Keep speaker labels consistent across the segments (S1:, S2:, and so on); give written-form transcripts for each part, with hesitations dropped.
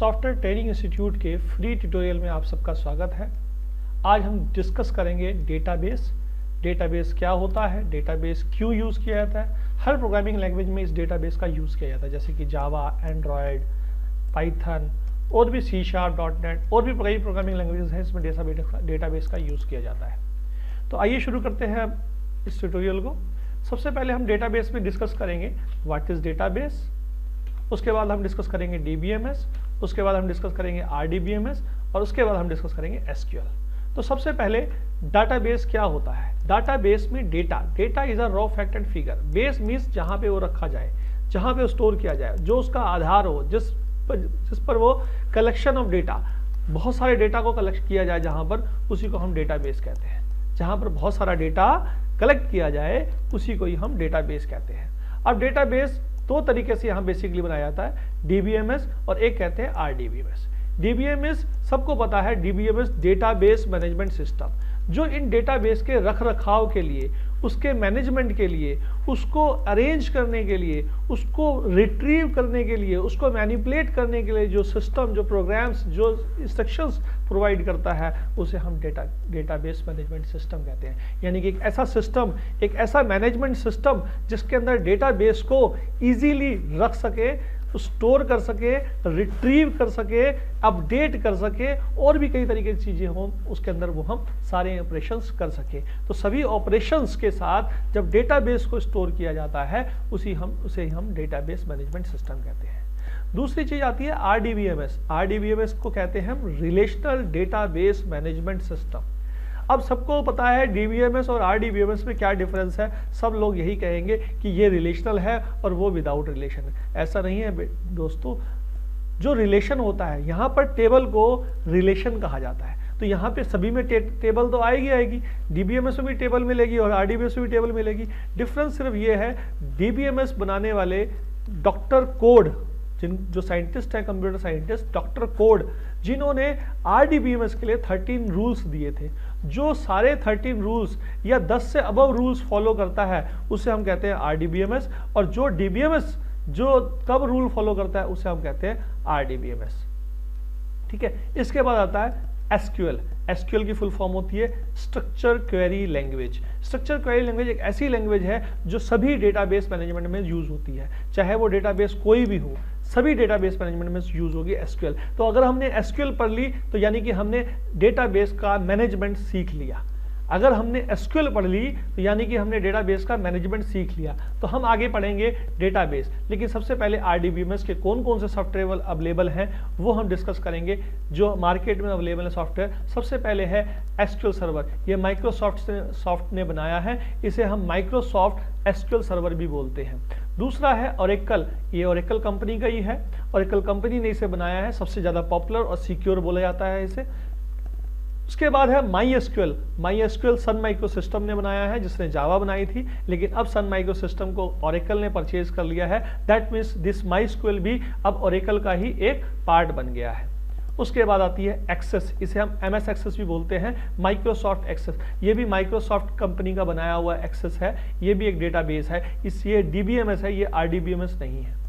S1: Software training institute के free tutorial में आप सबका स्वागत है। आज हम डिस्कस करेंगे डेटाबेस। डेटाबेस क्या होता है, डेटाबेस क्यों यूज़ किया जाता है। हर प्रोग्रामिंग लैंग्वेज में इस डेटाबेस का यूज़ किया जाता है, जैसे कि जावा, एंड्रॉयड, पाइथन और भी C#, .NET और भी कई प्रोग्रामिंग लैंग्वेजेस हैं, इसमें डेटाबेस का यूज़ किया जाता है। तो आइए शुरू करते हैं इस ट्यूटोरियल को। सबसे पहले हम डेटाबेस में डिस्कस करेंगे व्हाट इज़ डेटाबेस, उसके बाद हम डिस्कस करेंगे DBMS, उसके बाद हम डिस्कस करेंगे RDBMS और उसके बाद हम डिस्कस करेंगे SQL। तो सबसे पहले डाटाबेस क्या होता है। डाटाबेस में data is a raw fact and figure. Base means जहाँ पे वो रखा जाए, जहाँ पे वो स्टोर किया जाए, जो उसका आधार हो, जिस पर वो कलेक्शन ऑफ डेटा, बहुत सारे डेटा को कलेक्ट किया जाए जहाँ पर, उसी को हम डेटाबेस कहते हैं। जहाँ पर बहुत सारा डेटा कलेक्ट किया जाए उसी को ही हम डेटाबेस कहते हैं। अब डेटाबेस दो तरीके से यहाँ बेसिकली बनाया जाता है, DBMS और एक कहते हैं RDBMS। DBMS सबको पता है, DBMS डेटाबेस मैनेजमेंट सिस्टम, जो इन डेटाबेस के रख रखाव के लिए, उसके मैनेजमेंट के लिए, उसको अरेंज करने के लिए, उसको रिट्रीव करने के लिए, उसको मैनिपुलेट करने के लिए जो सिस्टम, जो प्रोग्राम्स, जो इंस्ट्रक्शंस प्रोवाइड करता है, उसे हम डेटाबेस मैनेजमेंट सिस्टम कहते हैं। यानी कि एक ऐसा सिस्टम, एक ऐसा मैनेजमेंट सिस्टम जिसके अंदर डेटाबेस को इजीली रख सके, स्टोर कर सके, रिट्रीव कर सके, अपडेट कर सके और भी कई तरीके की चीज़ें हों, उसके अंदर वो हम सारे ऑपरेशंस कर सके। तो सभी ऑपरेशंस के साथ जब डेटाबेस को स्टोर किया जाता है उसे हम डेटाबेस मैनेजमेंट सिस्टम कहते हैं। दूसरी चीज़ आती है RDBMS। RDBMS को कहते हैं हम रिलेशनल डेटाबेस मैनेजमेंट सिस्टम। अब सबको पता है DBMS और RDBMS में क्या डिफरेंस है। सब लोग यही कहेंगे कि ये रिलेशनल है और वो विदाउट रिलेशन है। ऐसा नहीं है दोस्तों। जो रिलेशन होता है, यहाँ पर टेबल को रिलेशन कहा जाता है, तो यहाँ पे सभी में टेबल तो आएगी। DBMS में भी टेबल मिलेगी और RDBMS में भी टेबल मिलेगी। डिफरेंस सिर्फ ये है, DBMS बनाने वाले डॉक्टर कोड, जो साइंटिस्ट है, कंप्यूटर साइंटिस्ट, डॉक्टर कोड, जिन्होंने RDBMS के लिए 13 रूल्स दिए थे, जो सारे 13 रूल्स या 10 से अबव रूल्स फॉलो करता है उसे हम कहते हैं RDBMS, और जो DBMS जो कब रूल फॉलो करता है उसे हम कहते हैं RDBMS। ठीक है। इसके बाद आता है SQL। SQL की फुल फॉर्म होती है structure query language. Structure query language एक ऐसी लैंग्वेज है जो सभी डेटाबेस मैनेजमेंट में यूज होती है, चाहे वो डेटाबेस कोई भी हो, सभी डेटाबेस मैनेजमेंट में यूज होगी SQL। तो अगर हमने SQL पढ़ ली तो यानी कि हमने डेटाबेस का मैनेजमेंट सीख लिया। अगर हमने SQL पढ़ ली तो यानी कि हमने डेटाबेस का मैनेजमेंट सीख लिया। तो हम आगे पढ़ेंगे डेटाबेस, लेकिन सबसे पहले RDBMS के कौन कौन से सॉफ्टवेयर अवेलेबल हैं वो हम डिस्कस करेंगे, जो मार्केट में अवेलेबल है सॉफ्टवेयर। सबसे पहले है SQL सर्वर। ये माइक्रोसॉफ्ट ने बनाया है, इसे हम माइक्रोसॉफ्ट SQL सर्वर भी बोलते हैं। दूसरा है ओरेकल। ये ओरेकल कंपनी का ही है, ओरेकल कंपनी ने इसे बनाया है। सबसे ज़्यादा पॉपुलर और सिक्योर बोला जाता है इसे। उसके बाद है MySQL। MySQL Sun micro system ने बनाया है, जिसने जावा बनाई थी, लेकिन अब सन माइक्रो सिस्टम को ओरेकल ने परचेज कर लिया है। दैट मीन्स दिस MySQL भी अब ओरेकल का ही एक पार्ट बन गया है। उसके बाद आती है एक्सेस। इसे हम MS एक्सेस भी बोलते हैं, माइक्रोसॉफ्ट एक्सेस। ये भी माइक्रोसॉफ्ट कंपनी का बनाया हुआ एक्सेस है। ये भी एक डेटाबेस है। ये DBMS है, ये RDBMS नहीं है।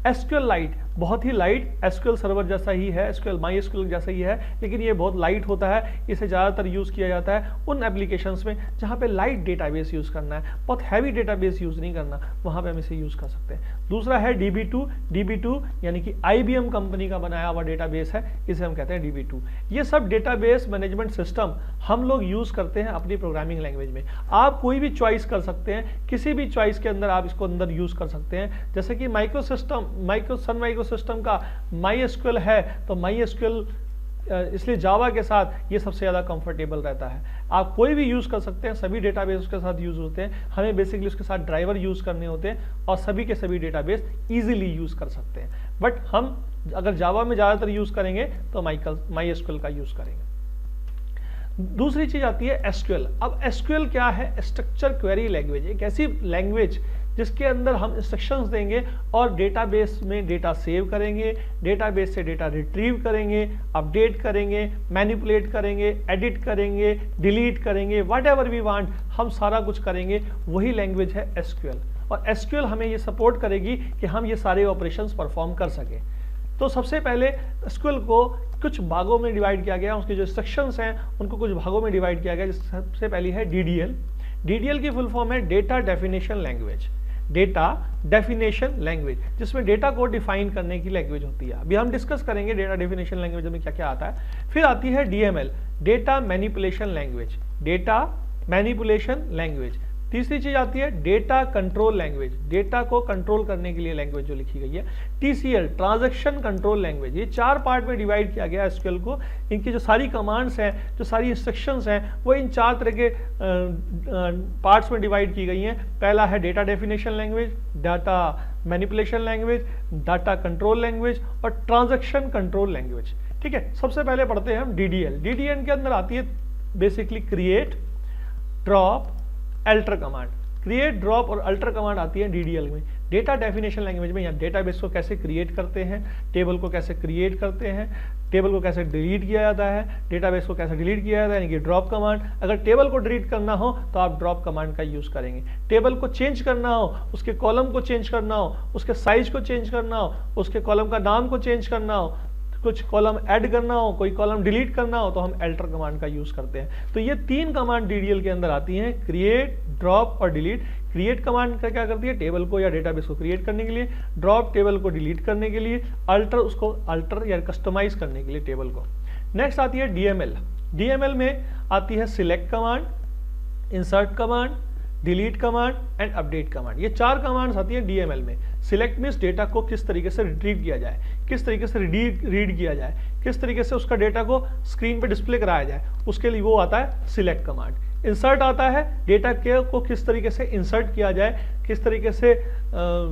S1: SQL लाइट, बहुत ही लाइट, SQL सर्वर जैसा ही है, MySQL जैसा ही है, लेकिन ये बहुत लाइट होता है। इसे ज़्यादातर यूज़ किया जाता है उन एप्लीकेशंस में जहाँ पे लाइट डेटाबेस यूज़ करना है, बहुत हैवी डेटाबेस यूज़ नहीं करना, वहाँ पे हम इसे यूज़ कर सकते हैं। दूसरा है DB2। DB2 यानी कि IBM कंपनी का बनाया हुआ डेटाबेस है, इसे हम कहते हैं DB2। ये सब डेटाबेस मैनेजमेंट सिस्टम हम लोग यूज़ करते हैं अपनी प्रोग्रामिंग लैंग्वेज में। आप कोई भी चॉइस कर सकते हैं, किसी भी चॉइस के अंदर आप इसको अंदर यूज़ कर सकते हैं। जैसे कि सन माइक्रो सिस्टम का MySQL है, तो MySQL इसलिए जावा के साथ ये सबसे ज़्यादा कंफर्टेबल रहता है। आप कोई भी यूज़ कर सकते हैं, सभी डेटाबेस उसके साथ यूज़ होते हैं। हमें बेसिकली उसके साथ ड्राइवर यूज़ करने होते हैं और सभी के सभी डेटाबेस इजीली यूज़ कर सकते हैं। बट हम अगर जावा में ज़्यादातर यूज़ करेंगे तो MySQL का यूज़ करेंगे। दूसरी चीज़ आती है SQL। अब SQL क्या है? Structure query language. एक ऐसी लैंग्वेज जिसके अंदर हम इंस्ट्रक्शंस देंगे और डेटाबेस में डेटा सेव करेंगे, डेटाबेस से डेटा रिट्रीव करेंगे, अपडेट करेंगे, मैनिपुलेट करेंगे, एडिट करेंगे, डिलीट करेंगे, व्हाट एवर वी वांट, हम सारा कुछ करेंगे। वही लैंग्वेज है SQL। और SQL हमें ये सपोर्ट करेगी कि हम ये सारे ऑपरेशंस परफॉर्म कर सकें। तो सबसे पहले एसक्यूएल को कुछ भागों में डिवाइड किया गया, उसके जो सेक्शंस हैं उनको कुछ भागों में डिवाइड किया गया। सबसे पहली है डीडीएल। डीडीएल की फुल फॉर्म है data definition language. Data definition language, जिसमें डेटा को डिफाइन करने की लैंग्वेज होती है। अभी हम डिस्कस करेंगे डेटा डेफिनेशन लैंग्वेज में क्या क्या आता है। फिर आती है DML, data manipulation language. Data manipulation language. तीसरी चीज आती है डेटा कंट्रोल लैंग्वेज, डेटा को कंट्रोल करने के लिए लैंग्वेज जो लिखी गई है। TCL, transaction control language. ये 4 पार्ट में डिवाइड किया गया एसक्यूएल को। इनकी जो सारी कमांड्स हैं, जो सारी इंस्ट्रक्शंस हैं, वो इन 4 तरह के पार्ट्स में डिवाइड की गई हैं। पहला है data definition language, data manipulation language, data control language और ट्रांजैक्शन कंट्रोल लैंग्वेज। ठीक है, सबसे पहले पढ़ते हैं हम डीडीएल। डीडीएल के अंदर आती है basically create, drop, alter command. Create, drop और अल्टर कमांड आती है डीडीएल में। डेटा डेफिनेशन लैंग्वेज में यहाँ डेटाबेस को कैसे क्रिएट करते हैं, टेबल को कैसे क्रिएट करते हैं, टेबल को कैसे डिलीट किया जाता है, डेटाबेस को कैसे डिलीट किया जाता है, यानी कि ड्रॉप कमांड। अगर टेबल को डिलीट करना हो तो आप ड्रॉप कमांड का यूज करेंगे। टेबल को चेंज करना हो, उसके कॉलम को चेंज करना हो, उसके साइज को चेंज करना हो, उसके कॉलम का नाम को चेंज करना हो, कुछ कॉलम ऐड करना हो, कोई कॉलम डिलीट करना हो, तो हम अल्टर कमांड का यूज करते हैं। तो ये 3 कमांड डीडीएल के अंदर आती हैं, क्रिएट, ड्रॉप और डिलीट। क्रिएट कमांड का क्या करती है, टेबल को या डेटाबेस को क्रिएट करने के लिए। ड्रॉप, टेबल को डिलीट करने के लिए। अल्टर, उसको अल्टर या कस्टमाइज करने के लिए टेबल को। नेक्स्ट आती है डीएमएल। डीएमएल में आती है select command, insert command, delete command and update command. ये 4 कमांड्स आती है डीएमएल में। सिलेक्ट मींस डेटा को किस तरीके से रिट्रीव किया जाए, किस तरीके से रीड किया जाए, किस तरीके से उसका डेटा को स्क्रीन पे डिस्प्ले कराया जाए, उसके लिए वो आता है सिलेक्ट कमांड। इंसर्ट आता है डेटा को किस तरीके से इंसर्ट किया जाए, किस तरीके से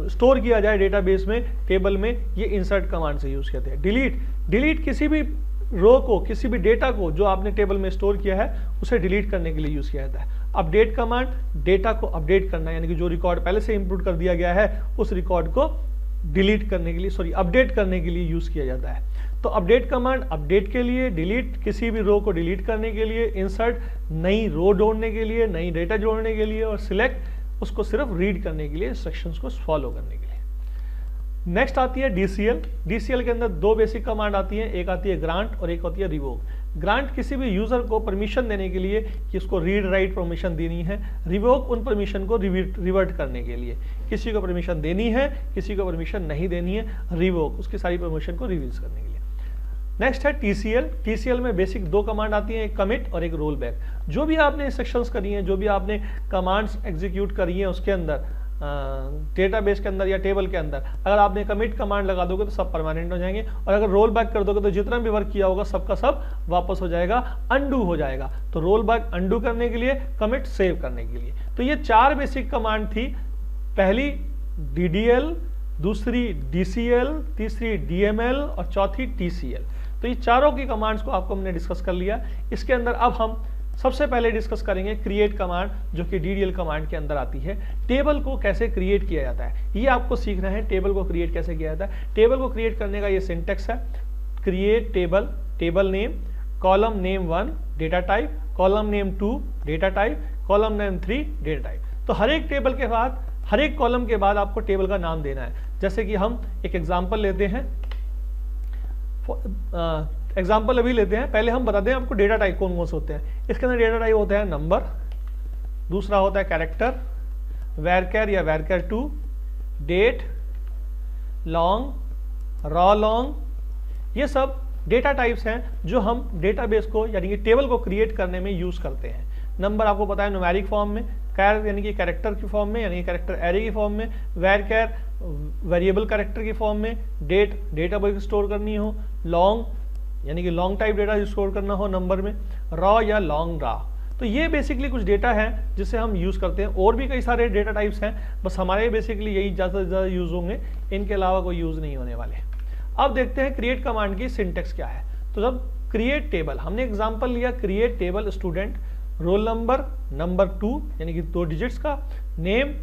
S1: स्टोर किया जाए डेटाबेस में, टेबल में, ये इंसर्ट कमांड से यूज करते हैं। डिलीट, डिलीट किसी भी रो को, किसी भी डेटा को जो आपने टेबल में स्टोर किया है उसे डिलीट करने के लिए यूज किया जाता है। अपडेट कमांड, डेटा को अपडेट करना, यानी कि जो रिकॉर्ड पहले से इंपोर्ट कर दिया गया है उस रिकॉर्ड को डिलीट करने के लिए, अपडेट करने के लिए यूज किया जाता है। तो अपडेट कमांड अपडेट के लिए, डिलीट किसी भी रो को डिलीट करने के लिए, इंसर्ट नई रो जोड़ने के लिए, नई डेटा जोड़ने के लिए और सिलेक्ट उसको सिर्फ रीड करने के लिए, इंस्ट्रक्शंस को फॉलो करने के लिए। नेक्स्ट आती है डीसीएल। डीसीएल के अंदर 2 बेसिक कमांड आती हैं, एक आती है ग्रांट और एक होती है रिवोक। ग्रांट किसी भी यूजर को परमिशन देने के लिए कि उसको रीड राइट परमिशन देनी है। रिवोक उन परमिशन को रिवर्ट करने के लिए, किसी को परमिशन देनी है, किसी को परमिशन नहीं देनी है, रिवोक उसकी सारी परमिशन को रिवीज करने के लिए। नेक्स्ट है टीसीएल। टीसीएल में बेसिक 2 कमांड आती हैं, एक कमिट और एक रोल बैक। जो भी आपने इंस्ट्रक्शंस करी हैं, जो भी आपने कमांड्स एग्जीक्यूट करी हैं उसके अंदर, डेटाबेस के अंदर या टेबल के अंदर, अगर आपने कमिट कमांड लगा दोगे तो सब परमानेंट हो जाएंगे, और अगर रोल बैक कर दोगे तो जितना भी वर्क किया होगा सबका सब वापस हो जाएगा, अनडू हो जाएगा। तो रोल बैक अनडू करने के लिए, कमिट सेव करने के लिए। तो ये 4 बेसिक कमांड थी। पहली डीडीएल, दूसरी डीसीएल, तीसरी डीएमएल और चौथी टीसीएल। तो ये चारों की कमांड्स को आपको हमने डिस्कस कर लिया। इसके अंदर अब हम सबसे पहले डिस्कस करेंगे क्रिएट कमांड, जो कि डीडीएल कमांड के अंदर आती है। टेबल को कैसे क्रिएट किया जाता है ये आपको सीखना है। टेबल को क्रिएट कैसे किया जाता है, टेबल को क्रिएट करने का ये सिंटेक्स है। Create table, table name, column name 1 data type, column name 2 data type, column name 3 data type. तो हर एक टेबल के बाद, हर एक कॉलम के बाद आपको टेबल का नाम देना है। जैसे कि हम एक एग्जाम्पल लेते हैं, एग्जाम्पल अभी लेते हैं। पहले हम बताते हैं आपको डेटा टाइप कौन कौन से होते हैं। इसके अंदर डेटा टाइप होता है नंबर, दूसरा होता है कैरेक्टर, वैरकर या वैरकर 2, डेट, लॉन्ग, रॉ लॉन्ग। ये सब डेटा टाइप्स हैं जो हम डेटाबेस को यानी कि टेबल को क्रिएट करने में यूज करते हैं। नंबर आपको पता है न्यूमेरिक फॉर्म में, कैर यानी कि कैरेक्टर की फॉर्म में, यानी कि कैरेक्टर एरे की फॉर्म में, वैरकर वेरिएबल कैरेक्टर की फॉर्म में, डेट डेटा बल्क स्टोर करनी हो, लॉन्ग यानी कि लॉन्ग टाइप डेटा स्टोर करना हो नंबर में, रॉ या लॉन्ग रॉ। तो ये बेसिकली कुछ डेटा है जिसे हम यूज करते हैं। और भी कई सारे डेटा टाइप्स हैं, बस हमारे बेसिकली यही ज़्यादा से ज़्यादा यूज होंगे, इनके अलावा कोई यूज नहीं होने वाले। अब देखते हैं क्रिएट कमांड की सिंटेक्स क्या है। तो जब क्रिएट टेबल, हमने एग्जाम्पल लिया create table student, roll number number 2 यानी कि 2 डिजिट्स का, नेम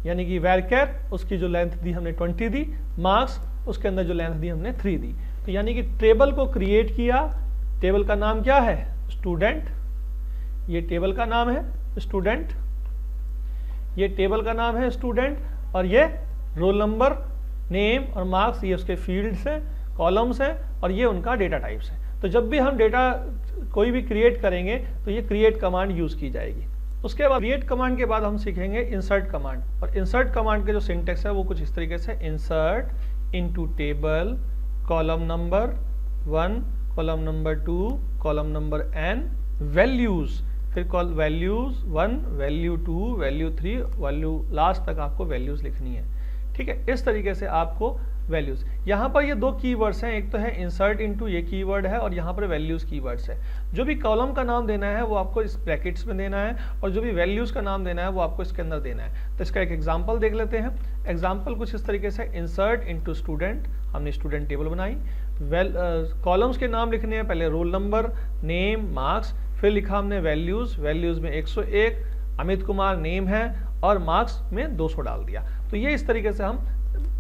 S1: यानी कि वैरकर उसकी जो लेंथ दी हमने 20 दी, मार्क्स उसके अंदर जो लेंथ दी हमने 3 दी। तो यानी कि टेबल को क्रिएट किया, टेबल का नाम क्या है स्टूडेंट, ये टेबल का नाम है स्टूडेंट, ये टेबल का नाम है स्टूडेंट, और ये रोल नंबर, नेम और मार्क्स ये उसके फील्ड्स हैं, कॉलम्स हैं और ये उनका डेटा टाइप्स है। तो जब भी हम डेटा कोई भी क्रिएट करेंगे तो ये क्रिएट कमांड यूज की जाएगी। उसके बाद क्रिएट कमांड के बाद हम सीखेंगे इंसर्ट कमांड, और इंसर्ट कमांड के जो सिंटेक्स है वो कुछ इस तरीके से, insert into table column number 1, column number 2, column number n values, फिर col values 1, value 2, value 3, value last तक आपको वैल्यूज लिखनी है। ठीक है, इस तरीके से आपको वैल्यूज, यहाँ पर ये दो कीवर्ड्स हैं, एक तो है इंसर्ट इनटू, ये कीवर्ड है, और यहाँ पर वैल्यूज कीवर्ड्स है। जो भी कॉलम का नाम देना है वो आपको इस ब्रैकेट्स में देना है, और जो भी वैल्यूज का नाम देना है वो आपको इसके अंदर देना है। तो इसका एक एग्जांपल देख लेते हैं। एग्जांपल कुछ इस तरीके से, इंसर्ट इनटू स्टूडेंट, हमने स्टूडेंट टेबल बनाई, कॉलम्स के नाम लिखने हैं, पहले रोल नंबर, नेम, मार्क्स, फिर लिखा हमने वैल्यूज, वैल्यूज में 101, अमित कुमार नेम है, और मार्क्स में 200 डाल दिया। तो ये इस तरीके से हम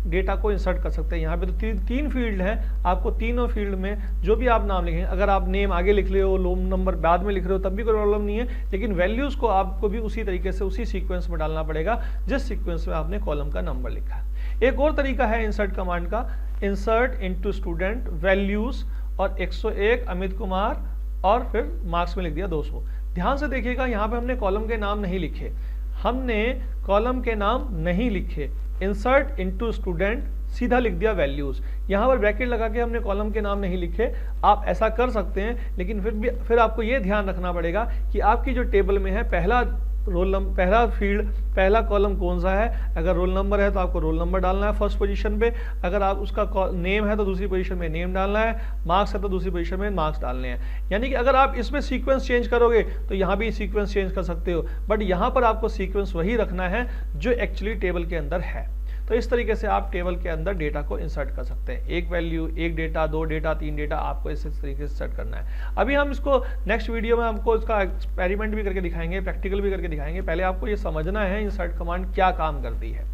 S1: डेटा को इंसर्ट कर सकते हैं। यहाँ पे तो तीन फील्ड हैं, आपको तीनों फील्ड में जो भी आप नाम लिखेंगे, अगर आप नेम आगे लिख रहे हो, रोल नंबर बाद में लिख रहे हो, तब भी कोई प्रॉब्लम नहीं है, लेकिन वैल्यूज को आपको भी उसी तरीके से उसी सीक्वेंस में डालना पड़ेगा जिस सीक्वेंस में आपने कॉलम का नंबर लिखा है। एक और तरीका है इंसर्ट कमांड का, इंसर्ट इनटू स्टूडेंट वैल्यूज और 101 अमित कुमार, और फिर मार्क्स में लिख दिया 200। ध्यान से देखिएगा, यहाँ पे हमने कॉलम के नाम नहीं लिखे, हमने कॉलम के नाम नहीं लिखे, इंसर्ट इनटू स्टूडेंट सीधा लिख दिया वैल्यूज। यहाँ पर ब्रैकेट लगा के हमने कॉलम के नाम नहीं लिखे। आप ऐसा कर सकते हैं, लेकिन फिर आपको ये ध्यान रखना पड़ेगा कि आपकी जो टेबल में है पहला पहला फील्ड, पहला कॉलम कौन सा है। अगर रोल नंबर है तो आपको रोल नंबर डालना है फर्स्ट पोजीशन पे, अगर आप उसका नेम है तो दूसरी पोजीशन में नेम डालना है, मार्क्स है तो दूसरी पोजीशन में मार्क्स डालने हैं। यानी कि अगर आप इसमें सीक्वेंस चेंज करोगे तो यहाँ भी सीक्वेंस चेंज कर सकते हो, बट यहाँ पर आपको सीक्वेंस वही रखना है जो एक्चुअली टेबल के अंदर है। तो इस तरीके से आप टेबल के अंदर डेटा को इंसर्ट कर सकते हैं। एक वैल्यू, एक डेटा, 2 डेटा, 3 डेटा, आपको इस तरीके से सेट करना है। अभी हम इसको नेक्स्ट वीडियो में हमको इसका एक्सपेरिमेंट भी करके दिखाएंगे, प्रैक्टिकल भी करके दिखाएंगे। पहले आपको ये समझना है इंसर्ट कमांड क्या काम करती है।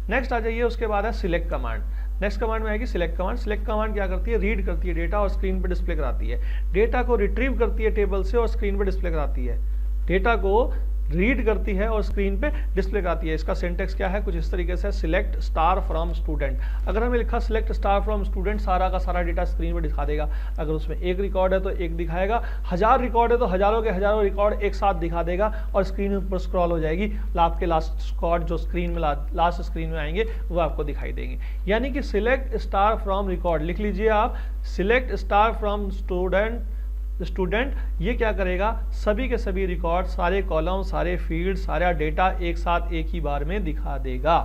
S1: नेक्स्ट आ जाइए, उसके बाद है सिलेक्ट कमांड। नेक्स्ट कमांड में आएगी सिलेक्ट कमांड। सिलेक्ट कमांड क्या करती है, रीड करती है डेटा और स्क्रीन पर डिस्प्ले कराती है। डेटा को रिट्रीव करती है टेबल से और स्क्रीन पर डिस्प्ले कराती है। डेटा को रीड करती है और स्क्रीन पे डिस्प्ले कराती है। इसका सिंटेक्स क्या है, कुछ इस तरीके से, सिलेक्ट स्टार फ्रॉम स्टूडेंट। अगर हमें लिखा सिलेक्ट स्टार फ्रॉम स्टूडेंट, सारा का सारा डेटा स्क्रीन पे दिखा देगा। अगर उसमें एक रिकॉर्ड है तो एक दिखाएगा, 1000 रिकॉर्ड है तो हजारों के हजारों रिकॉर्ड एक साथ दिखा देगा और स्क्रीन पर स्क्रॉल हो जाएगी। आपके लास्ट रिकॉर्ड जो स्क्रीन में लास्ट स्क्रीन में आएंगे वो आपको दिखाई देंगे। यानी कि सिलेक्ट स्टार फ्रॉम रिकॉर्ड लिख लीजिए आप, सिलेक्ट स्टार फ्रॉम स्टूडेंट ये क्या करेगा, सभी के सभी रिकॉर्ड, सारे कॉलम, सारे फील्ड, सारा डेटा एक साथ एक ही बार में दिखा देगा।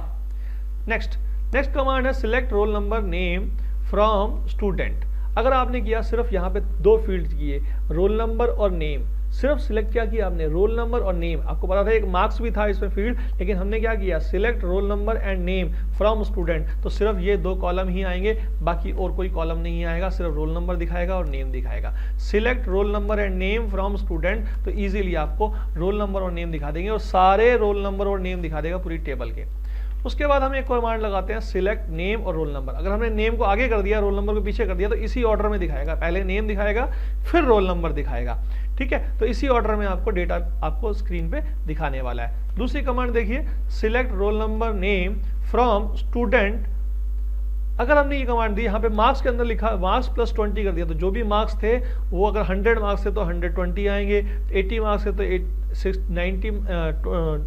S1: नेक्स्ट कमांड है select roll number name from student. अगर आपने किया सिर्फ यहाँ पे 2 फील्ड किए, रोल नंबर और नेम, सिर्फ सिलेक्ट क्या किया आपने, रोल नंबर और नेम। आपको पता था एक मार्क्स भी था इसमें फील्ड, लेकिन हमने क्या किया, select roll number and name from student. तो सिर्फ ये 2 कॉलम ही आएंगे, बाकी और कोई कॉलम नहीं आएगा, सिर्फ रोल नंबर दिखाएगा और नेम दिखाएगा। Select roll number and name from student, तो इजीली आपको रोल नंबर और नेम दिखा देंगे और सारे रोल नंबर और नेम दिखा देगा पूरी टेबल के। उसके बाद हम एक कमांड लगाते हैं सिलेक्ट नेम और रोल नंबर। अगर हमने नेम को आगे कर दिया, रोल नंबर को पीछे कर दिया, तो इसी ऑर्डर में दिखाएगा, पहले नेम दिखाएगा फिर रोल नंबर दिखाएगा। ठीक है, तो इसी ऑर्डर में आपको डेटा आपको स्क्रीन पे दिखाने वाला है। दूसरी कमांड देखिए, select roll number name from student. अगर हमने ये कमांड दी, यहाँ पे मार्क्स के अंदर लिखा मार्क्स प्लस 20 कर दिया, तो जो भी मार्क्स थे वो अगर 100 मार्क्स थे तो 120 आएंगे, 80 मार्क्स है तो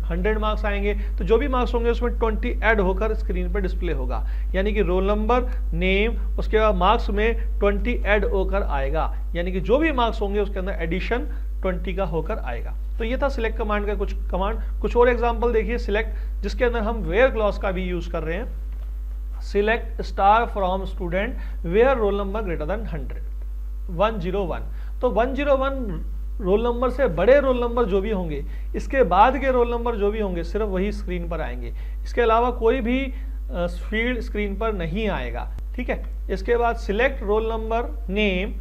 S1: 100 मार्क्स आएंगे, तो जो भी मार्क्स होंगे उसमें 20 ऐड होकर स्क्रीन पर डिस्प्ले होगा। यानी कि रोल नंबर, नेम, उसके बाद मार्क्स में 20 ऐड होकर आएगा, यानी कि जो भी मार्क्स होंगे उसके अंदर एडिशन 20 का होकर आएगा। तो ये था सिलेक्ट कमांड का कुछ कमांड। कुछ और एग्जाम्पल देखिए, सिलेक्ट जिसके अंदर हम वेयर क्लॉज का भी यूज कर रहे हैं। Select star from student where roll number greater than 101। तो 101 रोल नंबर से बड़े रोल नंबर जो भी होंगे, इसके बाद के रोल नंबर जो भी होंगे, सिर्फ वही स्क्रीन पर आएंगे। इसके अलावा कोई भी फील्ड स्क्रीन पर नहीं आएगा। ठीक है, इसके बाद select roll number name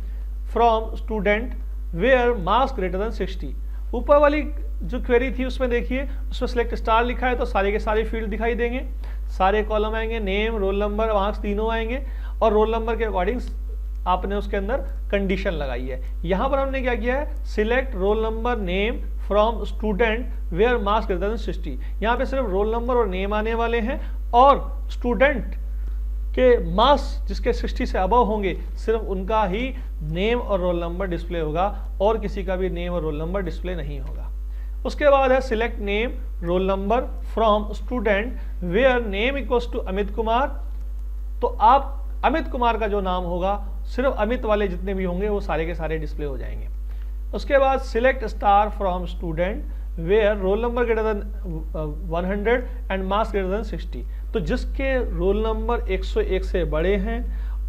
S1: from student where marks greater than 60। ऊपर वाली जो क्वेरी थी उसमें देखिए, उसमें सिलेक्ट स्टार लिखा है तो सारे के सारे फील्ड दिखाई देंगे, सारे कॉलम आएंगे, नेम, रोल नंबर, मार्क्स तीनों आएंगे, और रोल नंबर के अकॉर्डिंग आपने उसके अंदर कंडीशन लगाई है। यहां पर हमने क्या किया है, select roll number name from student where marks greater than 60। यहाँ पे सिर्फ रोल नंबर और नेम आने वाले हैं और स्टूडेंट कि मार्क्स जिसके 60 से अबव होंगे सिर्फ उनका ही नेम और रोल नंबर डिस्प्ले होगा और किसी का भी नेम और रोल नंबर डिस्प्ले नहीं होगा। उसके बाद है select name roll number from student where name equals to Amit Kumar. तो आप अमित कुमार का जो नाम होगा सिर्फ अमित वाले जितने भी होंगे वो सारे के सारे डिस्प्ले हो जाएंगे। उसके बाद select star from student where roll number greater than 100 and marks greater than 60। तो जिसके रोल नंबर 101 से बड़े हैं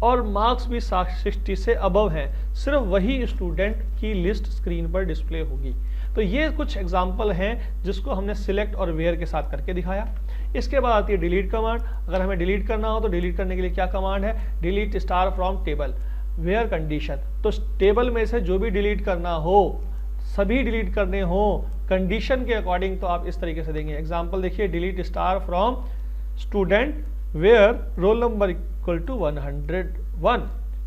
S1: और मार्क्स भी 60 से अबव हैं, सिर्फ वही स्टूडेंट की लिस्ट स्क्रीन पर डिस्प्ले होगी। तो ये कुछ एग्जाम्पल हैं जिसको हमने सिलेक्ट और वेयर के साथ करके दिखाया। इसके बाद आती है डिलीट कमांड। अगर हमें डिलीट करना हो तो डिलीट करने के लिए क्या कमांड है, delete star from table where condition. तो टेबल में से जो भी डिलीट करना हो, सभी डिलीट करने हो कंडीशन के अकॉर्डिंग, तो आप इस तरीके से देंगे। एग्जाम्पल देखिए, delete star from student where roll number equal to 101,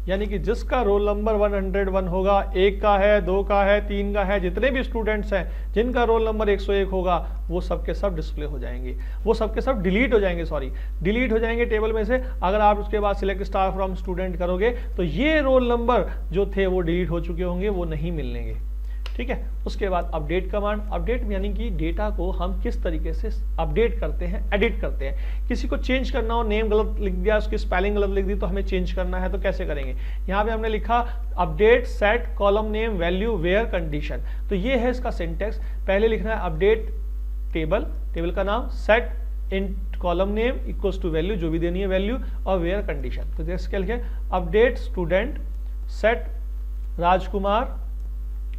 S1: यानी कि जिसका रोल नंबर 101 होगा, 1 का है, 2 का है, 3 का है, जितने भी स्टूडेंट्स हैं जिनका रोल नंबर 101 होगा वो सब के सब डिस्प्ले हो जाएंगे, वो सब के सब डिलीट हो जाएंगे, डिलीट हो जाएंगे टेबल में से। अगर आप उसके बाद सिलेक्ट स्टार फ्रॉम स्टूडेंट करोगे तो ये रोल नंबर जो थे वो डिलीट हो चुके होंगे, वो नहीं मिलेंगे। ठीक है। उसके बाद अपडेट कमांड। अपडेट यानी कि डेटा को हम किस तरीके से अपडेट करते हैं, एडिट करते हैं। किसी को चेंज करना हो, नेम गलत लिख दिया, उसकी स्पेलिंग गलत लिख दी, तो हमें चेंज करना है तो कैसे करेंगे। यहाँ पे हमने लिखा update set column name value where condition. तो ये है इसका सिंटेक्स। पहले लिखना है अपडेट टेबल, टेबल का नाम, set in column name equals to value, जो भी देनी है वैल्यू, और वेयर कंडीशन। तो जैसे क्या लिखे, अपडेट स्टूडेंट सेट राजकुमार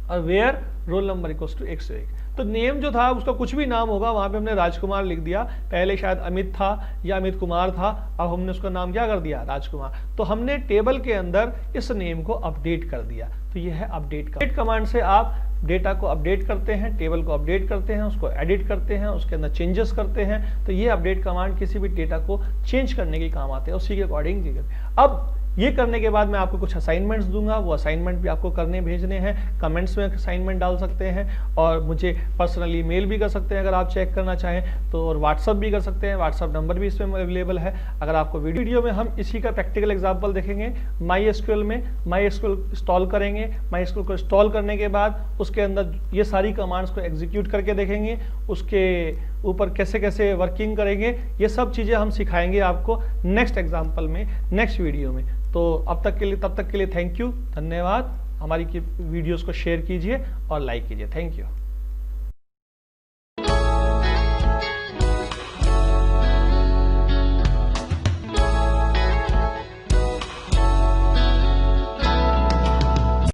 S1: और where roll number equals to 101। तो नेम जो था उसका कुछ भी नाम होगा, वहां पे हमने राजकुमार लिख दिया। पहले शायद अमित था या अमित कुमार था, अब हमने उसका नाम क्या कर दिया, राजकुमार। तो हमने टेबल के अंदर इस नेम को अपडेट कर दिया। तो ये है अपडेट कमांड से आप डेटा को अपडेट करते हैं, टेबल को अपडेट करते हैं, उसको एडिट करते हैं, उसके अंदर चेंजेस करते हैं। तो ये अपडेट कमांड किसी भी डेटा को चेंज करने के काम आते हैं, उसी के अकॉर्डिंग। अब ये करने के बाद मैं आपको कुछ असाइनमेंट्स दूंगा, वो असाइनमेंट भी आपको करने भेजने हैं। कमेंट्स में असाइनमेंट डाल सकते हैं और मुझे पर्सनली मेल भी कर सकते हैं अगर आप चेक करना चाहें तो, और व्हाट्सअप भी कर सकते हैं। व्हाट्सअप नंबर भी इसमें अवेलेबल है। अगर आपको वीडियो में हम इसी का प्रैक्टिकल एग्जाम्पल देखेंगे। MySQL में MySQL इंस्टॉल करेंगे। MySQL को इंस्टॉल करने के बाद उसके अंदर ये सारी कमांड्स को एग्जीक्यूट करके देखेंगे, उसके ऊपर कैसे कैसे वर्किंग करेंगे, ये सब चीज़ें हम सिखाएंगे आपको नेक्स्ट एग्जाम्पल में, नेक्स्ट वीडियो में। तो तब तक के लिए थैंक यू, धन्यवाद। हमारी वीडियोस को शेयर कीजिए और लाइक कीजिए। Thank you.